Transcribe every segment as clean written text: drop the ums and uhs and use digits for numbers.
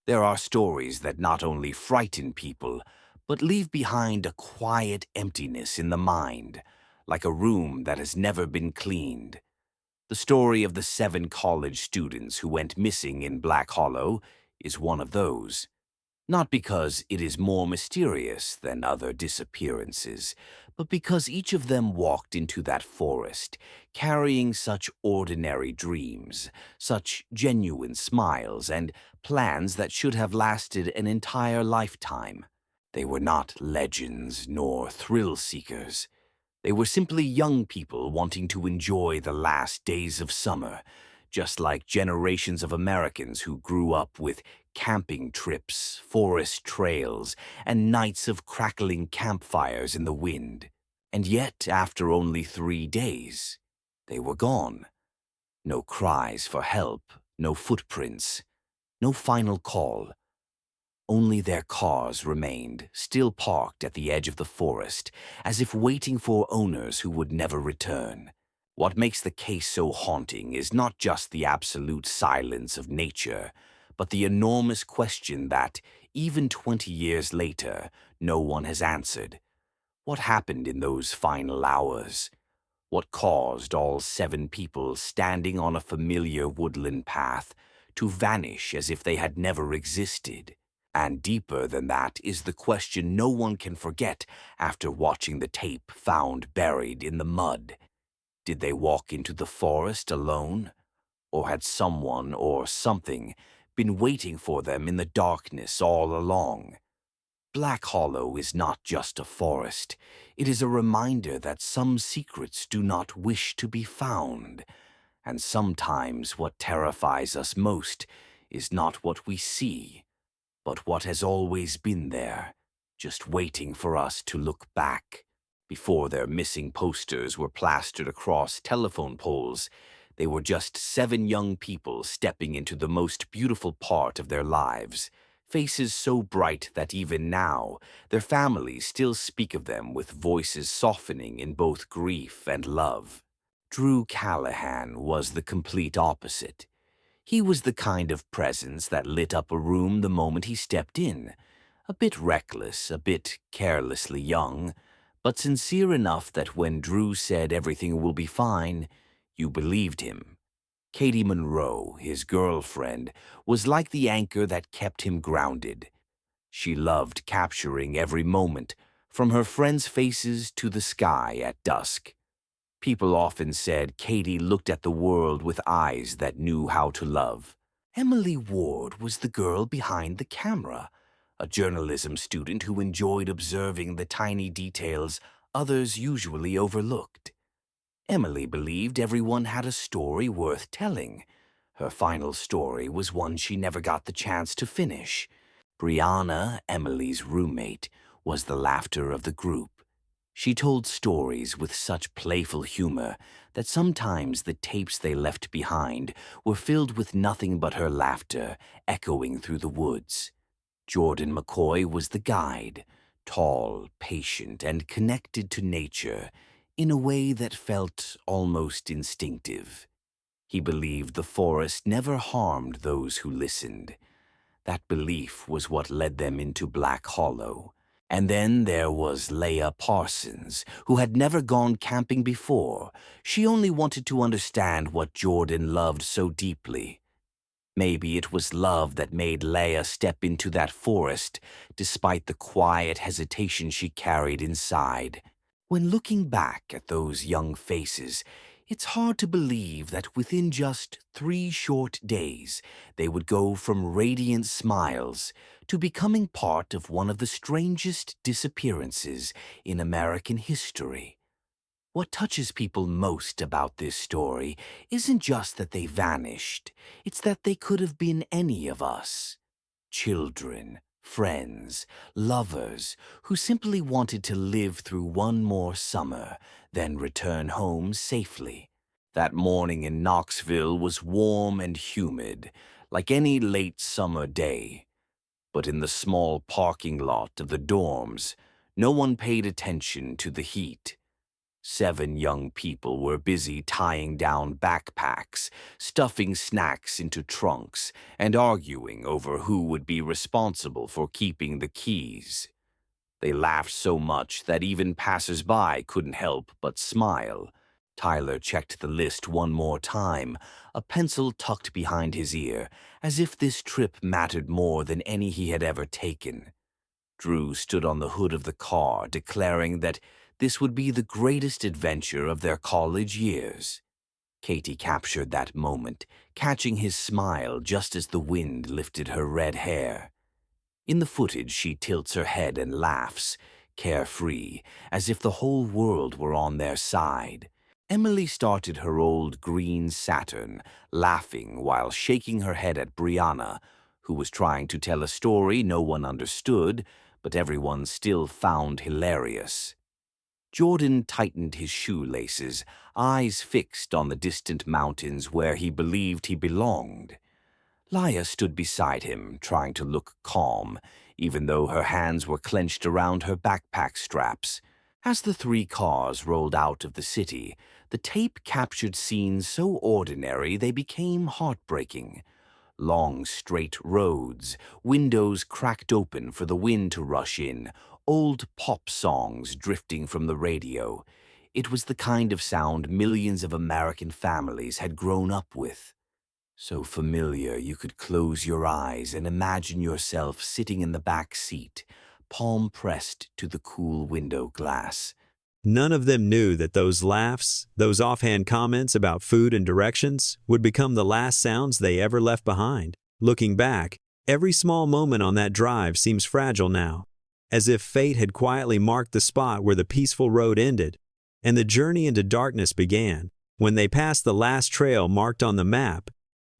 There are stories that not only frighten people, but leave behind a quiet emptiness in the mind, like a room that has never been cleaned. The story of the 7 college students who went missing in Black Hollow is one of those. Not because it is more mysterious than other disappearances, but because each of them walked into that forest, carrying such ordinary dreams, such genuine smiles, and plans that should have lasted an entire lifetime. They were not legends nor thrill seekers. They were simply young people wanting to enjoy the last days of summer, just like generations of Americans who grew up with camping trips, forest trails, and nights of crackling campfires in the wind. And yet, after only 3 days, they were gone. No cries for help, no footprints, no final call. Only their cars remained, still parked at the edge of the forest, as if waiting for owners who would never return. What makes the case so haunting is not just the absolute silence of nature, but the enormous question that, even 20 years later, no one has answered. What happened in those final hours? What caused all 7 people standing on a familiar woodland path to vanish as if they had never existed? And deeper than that is the question no one can forget after watching the tape found buried in the mud. Did they walk into the forest alone? Or had someone or something been waiting for them in the darkness all along? Black Hollow is not just a forest. It is a reminder that some secrets do not wish to be found. And sometimes what terrifies us most is not what we see, but what has always been there, just waiting for us to look back. Before their missing posters were plastered across telephone poles, they were just 7 young people stepping into the most beautiful part of their lives, faces so bright that even now their families still speak of them with voices softening in both grief and love. Drew Callahan was the complete opposite. He was the kind of presence that lit up a room the moment he stepped in, a bit reckless, a bit carelessly young, but sincere enough that when Drew said everything will be fine, you believed him. Katie Monroe, his girlfriend, was like the anchor that kept him grounded. She loved capturing every moment, from her friends' faces to the sky at dusk. People often said Katie looked at the world with eyes that knew how to love. Emily Ward was the girl behind the camera, a journalism student who enjoyed observing the tiny details others usually overlooked. Emily believed everyone had a story worth telling. Her final story was one she never got the chance to finish. Brianna, Emily's roommate, was the laughter of the group. She told stories with such playful humor that sometimes the tapes they left behind were filled with nothing but her laughter echoing through the woods. Jordan McCoy was the guide, tall, patient, and connected to nature in a way that felt almost instinctive. He believed the forest never harmed those who listened. That belief was what led them into Black Hollow. And then there was Leah Parsons, who had never gone camping before. She only wanted to understand what Jordan loved so deeply. Maybe it was love that made Leah step into that forest, despite the quiet hesitation she carried inside. When looking back at those young faces, it's hard to believe that within just 3 short days, they would go from radiant smiles to becoming part of one of the strangest disappearances in American history. What touches people most about this story isn't just that they vanished, it's that they could have been any of us. Children, friends, lovers, who simply wanted to live through one more summer, then return home safely. That morning in Knoxville was warm and humid, like any late summer day. But in the small parking lot of the dorms, no one paid attention to the heat. 7 young people were busy tying down backpacks, stuffing snacks into trunks, and arguing over who would be responsible for keeping the keys. They laughed so much that even passers-by couldn't help but smile. Tyler checked the list one more time, a pencil tucked behind his ear, as if this trip mattered more than any he had ever taken. Drew stood on the hood of the car, declaring that this would be the greatest adventure of their college years. Katie captured that moment, catching his smile just as the wind lifted her red hair. In the footage, she tilts her head and laughs, carefree, as if the whole world were on their side. Emily started her old green Saturn, laughing while shaking her head at Brianna, who was trying to tell a story no one understood, but everyone still found hilarious. Jordan tightened his shoelaces, eyes fixed on the distant mountains where he believed he belonged. Laya stood beside him, trying to look calm, even though her hands were clenched around her backpack straps. As the 3 cars rolled out of the city, the tape captured scenes so ordinary they became heartbreaking. Long, straight roads, windows cracked open for the wind to rush in, old pop songs drifting from the radio. It was the kind of sound millions of American families had grown up with. So familiar you could close your eyes and imagine yourself sitting in the back seat, palm pressed to the cool window glass. None of them knew that those laughs, those offhand comments about food and directions, would become the last sounds they ever left behind. Looking back, every small moment on that drive seems fragile now, as if fate had quietly marked the spot where the peaceful road ended, and the journey into darkness began. When they passed the last trail marked on the map,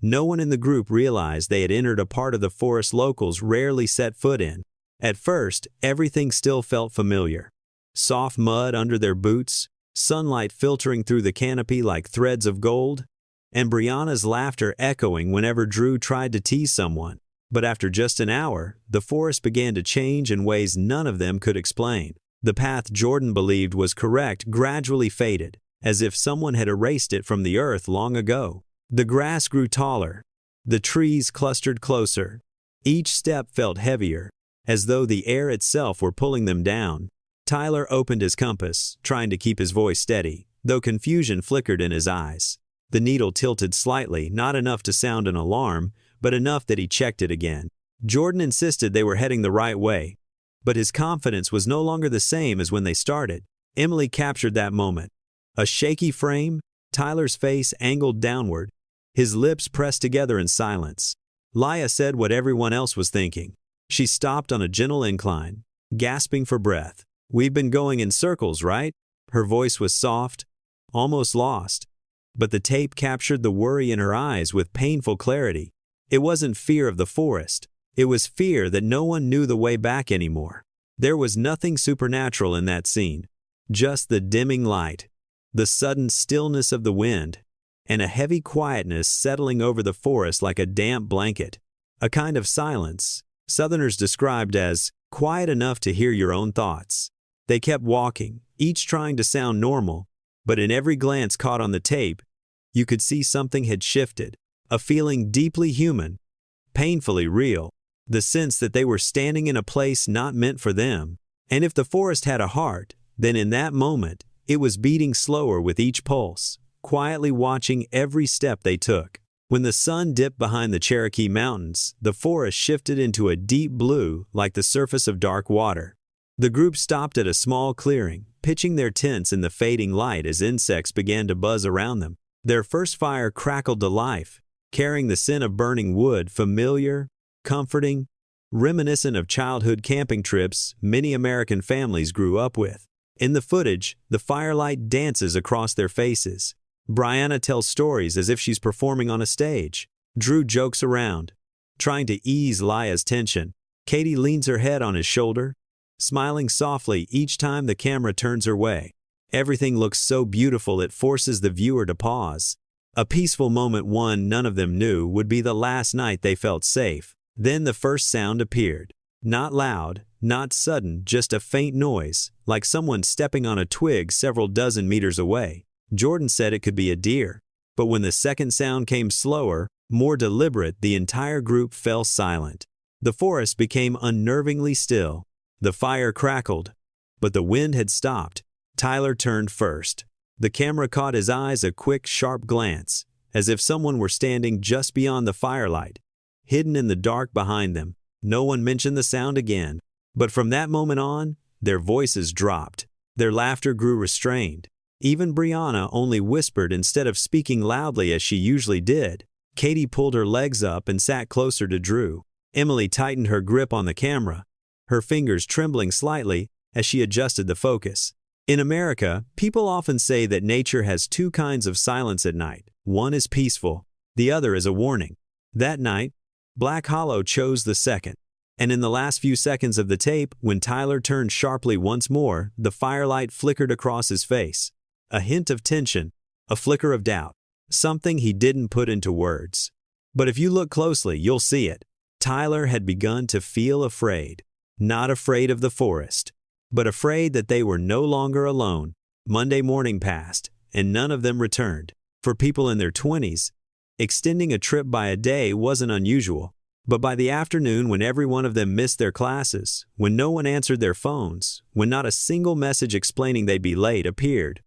no one in the group realized they had entered a part of the forest locals rarely set foot in. At first, everything still felt familiar. Soft mud under their boots, sunlight filtering through the canopy like threads of gold, and Brianna's laughter echoing whenever Drew tried to tease someone. But after just an hour, the forest began to change in ways none of them could explain. The path Jordan believed was correct gradually faded, as if someone had erased it from the earth long ago. The grass grew taller. The trees clustered closer. Each step felt heavier, as though the air itself were pulling them down. Tyler opened his compass, trying to keep his voice steady, though confusion flickered in his eyes. The needle tilted slightly, not enough to sound an alarm, but enough that he checked it again. Jordan insisted they were heading the right way, but his confidence was no longer the same as when they started. Emily captured that moment. A shaky frame, Tyler's face angled downward, his lips pressed together in silence. Laya said what everyone else was thinking. She stopped on a gentle incline, gasping for breath. "We've been going in circles, right?" Her voice was soft, almost lost, but the tape captured the worry in her eyes with painful clarity. It wasn't fear of the forest. It was fear that no one knew the way back anymore. There was nothing supernatural in that scene, just the dimming light, the sudden stillness of the wind, and a heavy quietness settling over the forest like a damp blanket. A kind of silence Southerners described as quiet enough to hear your own thoughts. They kept walking, each trying to sound normal, but in every glance caught on the tape, you could see something had shifted, a feeling deeply human, painfully real, the sense that they were standing in a place not meant for them. And if the forest had a heart, then in that moment, it was beating slower with each pulse, quietly watching every step they took. When the sun dipped behind the Cherokee Mountains, the forest shifted into a deep blue like the surface of dark water. The group stopped at a small clearing, pitching their tents in the fading light as insects began to buzz around them. Their first fire crackled to life, carrying the scent of burning wood, familiar, comforting, reminiscent of childhood camping trips many American families grew up with. In the footage, the firelight dances across their faces. Brianna tells stories as if she's performing on a stage. Drew jokes around, trying to ease Laya's tension. Katie leans her head on his shoulder, smiling softly each time the camera turns her way. Everything looks so beautiful it forces the viewer to pause. A peaceful moment none of them knew would be the last night they felt safe. Then the first sound appeared. Not loud, not sudden, just a faint noise, like someone stepping on a twig several dozen meters away. Jordan said it could be a deer. But when the second sound came slower, more deliberate, the entire group fell silent. The forest became unnervingly still. The fire crackled, but the wind had stopped. Tyler turned first. The camera caught his eyes a quick, sharp glance, as if someone were standing just beyond the firelight, hidden in the dark behind them. No one mentioned the sound again, but from that moment on, their voices dropped. Their laughter grew restrained. Even Brianna only whispered instead of speaking loudly as she usually did. Katie pulled her legs up and sat closer to Drew. Emily tightened her grip on the camera, her fingers trembling slightly as she adjusted the focus. In America, people often say that nature has two kinds of silence at night. One is peaceful, the other is a warning. That night, Black Hollow chose the second. And in the last few seconds of the tape, when Tyler turned sharply once more, the firelight flickered across his face. A hint of tension, a flicker of doubt, something he didn't put into words. But if you look closely, you'll see it. Tyler had begun to feel afraid. Not afraid of the forest, but afraid that they were no longer alone. Monday morning passed, and none of them returned. For people in their 20s, extending a trip by a day wasn't unusual. But by the afternoon, when every one of them missed their classes, when no one answered their phones, when not a single message explaining they'd be late appeared,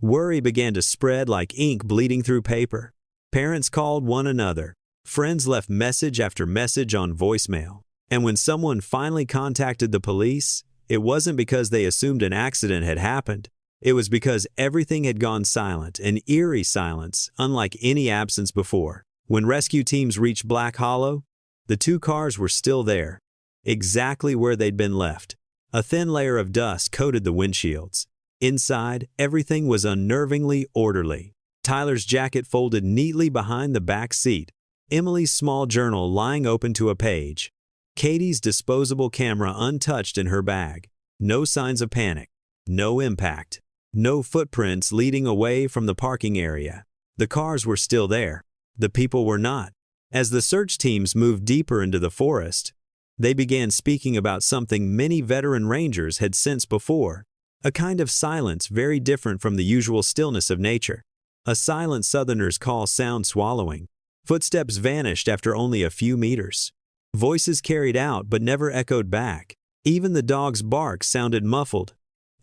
worry began to spread like ink bleeding through paper. Parents called one another. Friends left message after message on voicemail. And when someone finally contacted the police, it wasn't because they assumed an accident had happened. It was because everything had gone silent, an eerie silence, unlike any absence before. When rescue teams reached Black Hollow, the two cars were still there, exactly where they'd been left. A thin layer of dust coated the windshields. Inside, everything was unnervingly orderly. Tyler's jacket folded neatly behind the back seat, Emily's small journal lying open to a page, Katie's disposable camera untouched in her bag. No signs of panic, no impact, no footprints leading away from the parking area. The cars were still there. The people were not. As the search teams moved deeper into the forest, they began speaking about something many veteran rangers had sensed before, a kind of silence very different from the usual stillness of nature. A silence Southerners call sound swallowing. Footsteps vanished after only a few meters. Voices carried out but never echoed back. Even the dog's bark sounded muffled,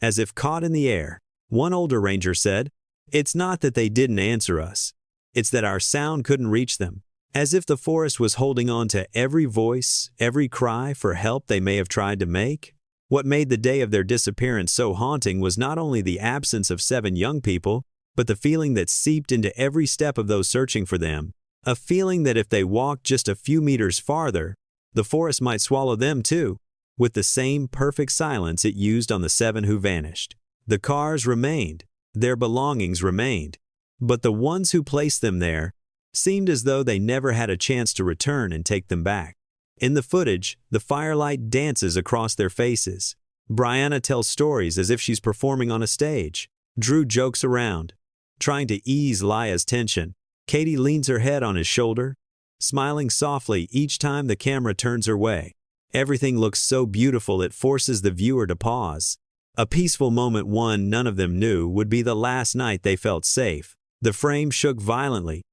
as if caught in the air. One older ranger said, "It's not that they didn't answer us. It's that our sound couldn't reach them." As if the forest was holding on to every voice, every cry for help they may have tried to make. What made the day of their disappearance so haunting was not only the absence of 7 young people, but the feeling that seeped into every step of those searching for them. A feeling that if they walked just a few meters farther, the forest might swallow them too, with the same perfect silence it used on the 7 who vanished. The cars remained, their belongings remained, but the ones who placed them there seemed as though they never had a chance to return and take them back. In the footage, the firelight dances across their faces. Brianna tells stories as if she's performing on a stage. Drew jokes around, trying to ease Laya's tension. Katie leans her head on his shoulder, smiling softly each time the camera turns her way. Everything looks so beautiful it forces the viewer to pause. A peaceful moment one none of them knew would be the last night they felt safe. The frame shook violently,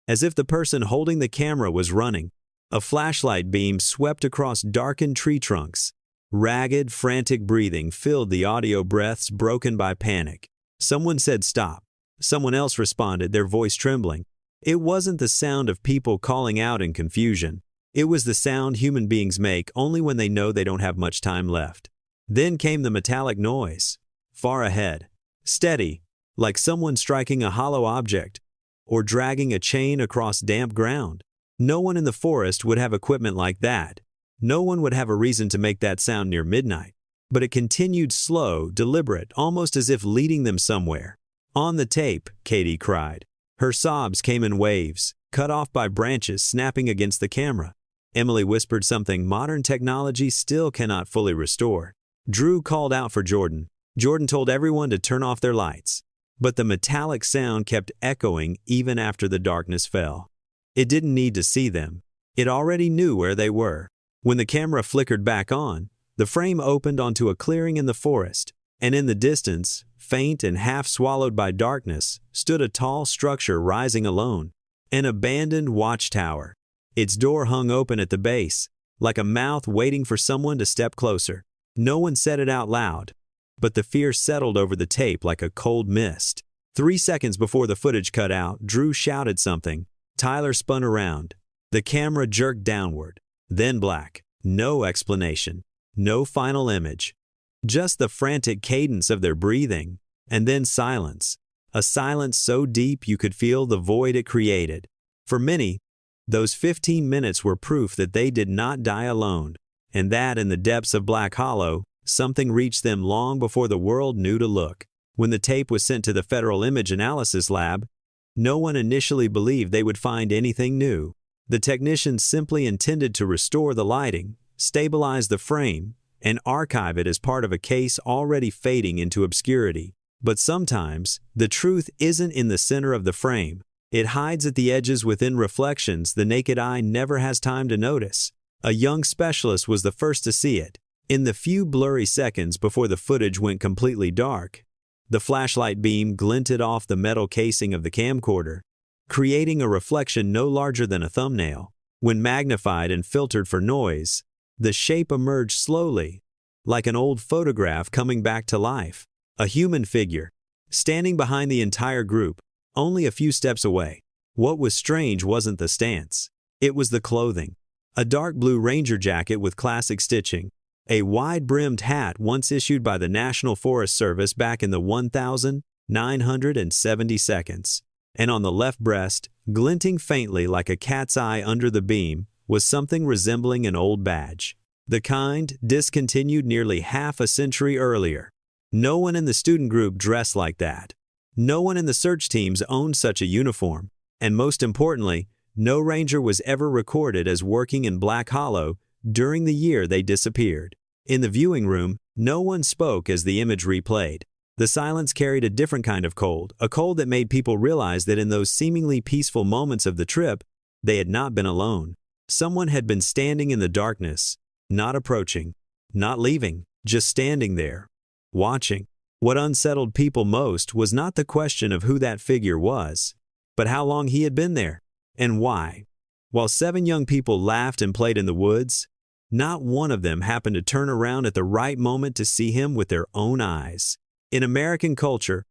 as if the person holding the camera was running. A flashlight beam swept across darkened tree trunks. Ragged, frantic breathing filled the audio breaths broken by panic. Someone said stop. Someone else responded, their voice trembling. It wasn't the sound of people calling out in confusion. It was the sound human beings make only when they know they don't have much time left. Then came the metallic noise, far ahead, steady, like someone striking a hollow object or dragging a chain across damp ground. No one in the forest would have equipment like that. No one would have a reason to make that sound near midnight. But it continued slow, deliberate, almost as if leading them somewhere. "On the tape," Katie cried. Her sobs came in waves, cut off by branches snapping against the camera. Emily whispered something modern technology still cannot fully restore. Drew called out for Jordan. Jordan told everyone to turn off their lights. But the metallic sound kept echoing even after the darkness fell. It didn't need to see them. It already knew where they were. When the camera flickered back on, the frame opened onto a clearing in the forest, and in the distance, faint and half swallowed by darkness, stood a tall structure rising alone, an abandoned watchtower. Its door hung open at the base, like a mouth waiting for someone to step closer. No one said it out loud, but the fear settled over the tape like a cold mist. 3 seconds before the footage cut out, Drew shouted something. Tyler spun around. The camera jerked downward, then black. No explanation, no final image. Just the frantic cadence of their breathing, and then silence. A silence so deep you could feel the void it created. For many, those 15 minutes were proof that they did not die alone, and that in the depths of Black Hollow, something reached them long before the world knew to look. When the tape was sent to the Federal Image Analysis Lab, no one initially believed they would find anything new. The technicians simply intended to restore the lighting, stabilize the frame, and archive it as part of a case already fading into obscurity. But sometimes, the truth isn't in the center of the frame. It hides at the edges within reflections the naked eye never has time to notice. A young specialist was the first to see it. In the few blurry seconds before the footage went completely dark, the flashlight beam glinted off the metal casing of the camcorder, creating a reflection no larger than a thumbnail. When magnified and filtered for noise, the shape emerged slowly, like an old photograph coming back to life. A human figure, standing behind the entire group, only a few steps away. What was strange wasn't the stance. It was the clothing. A dark blue ranger jacket with classic stitching, a wide-brimmed hat once issued by the National Forest Service back in the 1970 seconds. And on the left breast, glinting faintly like a cat's eye under the beam, was something resembling an old badge. The kind discontinued nearly half a century earlier. No one in the student group dressed like that. No one in the search teams owned such a uniform. And most importantly, no ranger was ever recorded as working in Black Hollow during the year they disappeared. In the viewing room, no one spoke as the image replayed. The silence carried a different kind of cold, a cold that made people realize that in those seemingly peaceful moments of the trip, they had not been alone. Someone had been standing in the darkness, not approaching, not leaving, just standing there, watching. What unsettled people most was not the question of who that figure was, but how long he had been there, and why. While 7 young people laughed and played in the woods, not one of them happened to turn around at the right moment to see him with their own eyes. In American culture,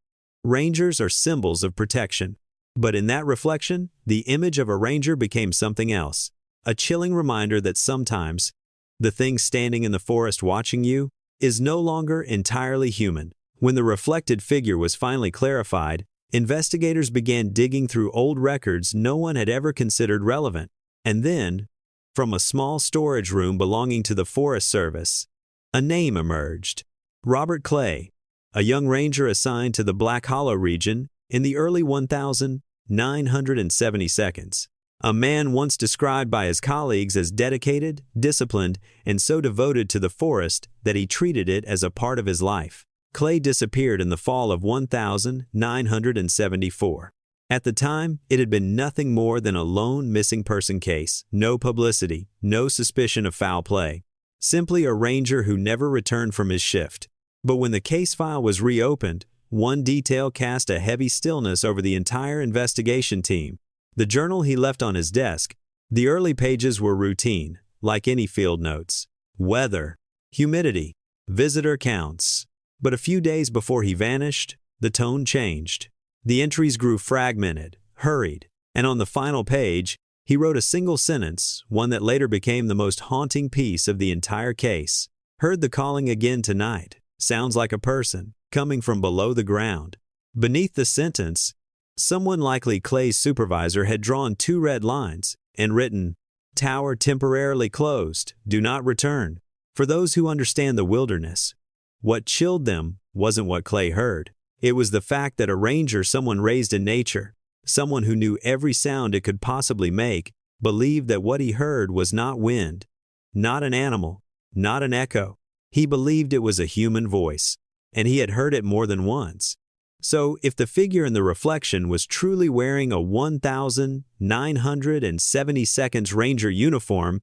rangers are symbols of protection. But in that reflection, the image of a ranger became something else. A chilling reminder that sometimes, the thing standing in the forest watching you is no longer entirely human. When the reflected figure was finally clarified, investigators began digging through old records no one had ever considered relevant. And then, from a small storage room belonging to the Forest Service, a name emerged. Robert Clay, a young ranger assigned to the Black Hollow region in the early 1970 seconds. A man once described by his colleagues as dedicated, disciplined, and so devoted to the forest that he treated it as a part of his life. Clay disappeared in the fall of 1974. At the time, it had been nothing more than a lone missing person case, no publicity, no suspicion of foul play, simply a ranger who never returned from his shift. But when the case file was reopened, one detail cast a heavy stillness over the entire investigation team. The journal he left on his desk. The early pages were routine, like any field notes. Weather, humidity, visitor counts. But a few days before he vanished, the tone changed. The entries grew fragmented, hurried, and on the final page, he wrote a single sentence, one that later became the most haunting piece of the entire case. Heard the calling again tonight. Sounds like a person, coming from below the ground. Beneath the sentence, someone, likely Clay's supervisor, had drawn 2 red lines and written, "Tower temporarily closed, do not return." For those who understand the wilderness, what chilled them wasn't what Clay heard. It was the fact that a ranger, someone raised in nature, someone who knew every sound it could possibly make, believed that what he heard was not wind, not an animal, not an echo. He believed it was a human voice, and he had heard it more than once. So, if the figure in the reflection was truly wearing a 1970 seconds ranger uniform,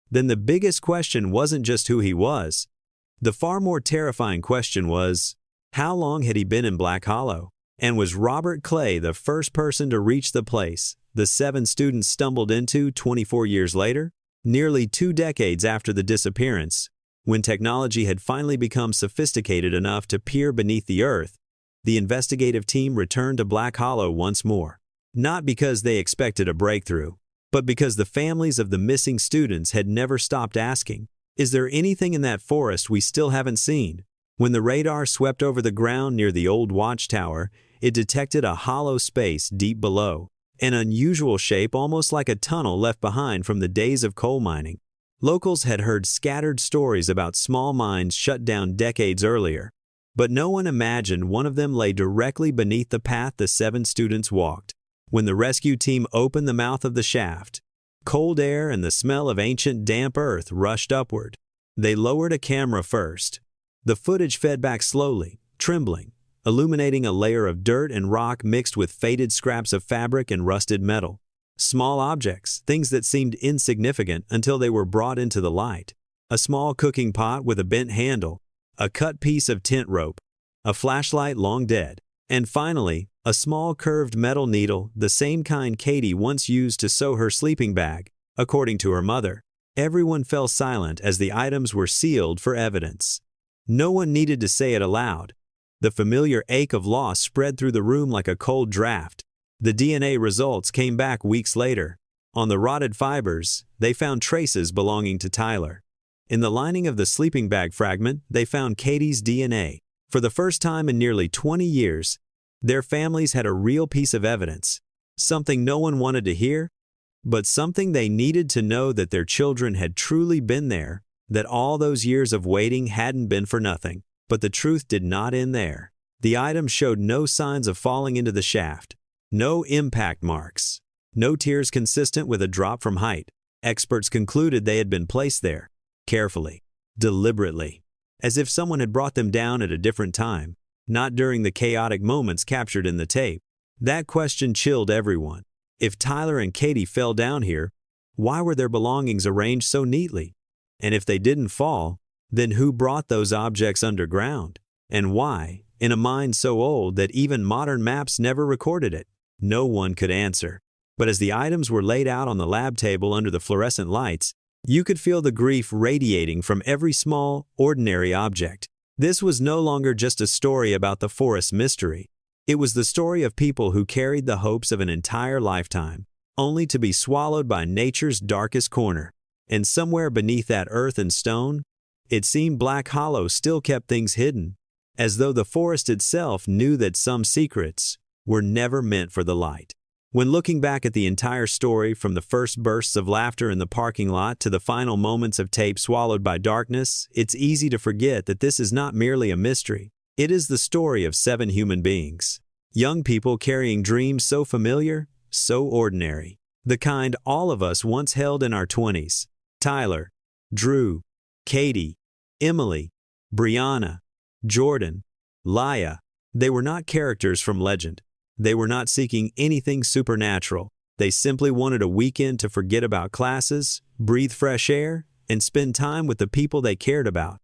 then the biggest question wasn't just who he was. The far more terrifying question was, how long had he been in Black Hollow? And was Robert Clay the first person to reach the place the 7 students stumbled into 24 years later? Nearly 2 decades after the disappearance, when technology had finally become sophisticated enough to peer beneath the earth, the investigative team returned to Black Hollow once more. Not because they expected a breakthrough, but because the families of the missing students had never stopped asking, is there anything in that forest we still haven't seen? When the radar swept over the ground near the old watchtower, it detected a hollow space deep below, an unusual shape almost like a tunnel left behind from the days of coal mining. Locals had heard scattered stories about small mines shut down decades earlier, but no one imagined one of them lay directly beneath the path the 7 students walked. When the rescue team opened the mouth of the shaft, cold air and the smell of ancient damp earth rushed upward. They lowered a camera first. The footage fed back slowly, trembling, illuminating a layer of dirt and rock mixed with faded scraps of fabric and rusted metal. Small objects, things that seemed insignificant until they were brought into the light. A small cooking pot with a bent handle, a cut piece of tent rope, a flashlight long dead, and finally, a small curved metal needle, the same kind Katie once used to sew her sleeping bag, according to her mother. Everyone fell silent as the items were sealed for evidence. No one needed to say it aloud. The familiar ache of loss spread through the room like a cold draft. The DNA results came back weeks later. On the rotted fibers, they found traces belonging to Tyler. In the lining of the sleeping bag fragment, they found Katie's DNA. For the first time in nearly 20 years, their families had a real piece of evidence. Something no one wanted to hear, but something they needed to know, that their children had truly been there, that all those years of waiting hadn't been for nothing. But the truth did not end there. The items showed no signs of falling into the shaft, no impact marks, no tears consistent with a drop from height. Experts concluded they had been placed there, carefully, deliberately, as if someone had brought them down at a different time, not during the chaotic moments captured in the tape. That question chilled everyone. If Tyler and Katie fell down here, why were their belongings arranged so neatly? And if they didn't fall, then who brought those objects underground? And why, in a mine so old that even modern maps never recorded it? No one could answer. But as the items were laid out on the lab table under the fluorescent lights, you could feel the grief radiating from every small, ordinary object. This was no longer just a story about the forest mystery. It was the story of people who carried the hopes of an entire lifetime, only to be swallowed by nature's darkest corner. And somewhere beneath that earth and stone, it seemed Black Hollow still kept things hidden, as though the forest itself knew that some secrets were never meant for the light. When looking back at the entire story, from the first bursts of laughter in the parking lot to the final moments of tape swallowed by darkness, it's easy to forget that this is not merely a mystery. It is the story of 7 human beings. Young people carrying dreams so familiar, so ordinary. The kind all of us once held in our 20s. Tyler, Drew, Katie, Emily, Brianna, Jordan, Laya. They were not characters from legend. They were not seeking anything supernatural. They simply wanted a weekend to forget about classes, breathe fresh air, and spend time with the people they cared about.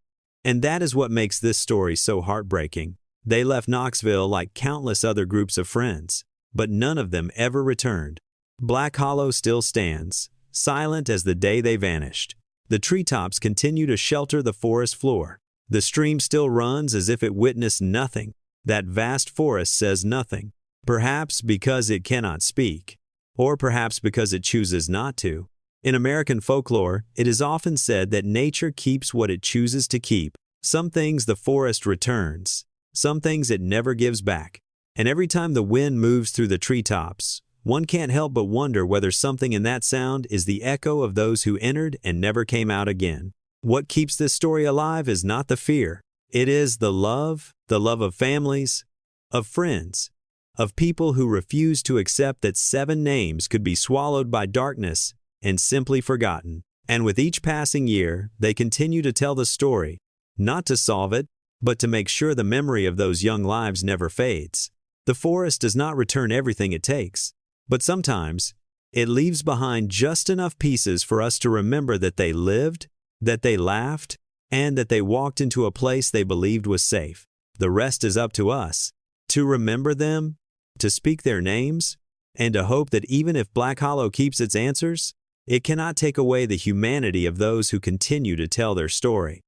And that is what makes this story so heartbreaking. They left Knoxville like countless other groups of friends, but none of them ever returned. Black Hollow still stands, silent as the day they vanished. The treetops continue to shelter the forest floor. The stream still runs as if it witnessed nothing. That vast forest says nothing. Perhaps because it cannot speak, or perhaps because it chooses not to. In American folklore, it is often said that nature keeps what it chooses to keep. Some things the forest returns, some things it never gives back. And every time the wind moves through the treetops, one can't help but wonder whether something in that sound is the echo of those who entered and never came out again. What keeps this story alive is not the fear. It is the love of families, of friends, of people who refuse to accept that 7 names could be swallowed by darkness and simply forgotten. And with each passing year, they continue to tell the story, not to solve it, but to make sure the memory of those young lives never fades. The forest does not return everything it takes, but sometimes It leaves behind just enough pieces for us to remember that they lived, that they laughed, and that they walked into a place they believed was safe. The rest is up to us, to remember them, to speak their names, and to hope that even if Black Hollow keeps its answers, it cannot take away the humanity of those who continue to tell their story.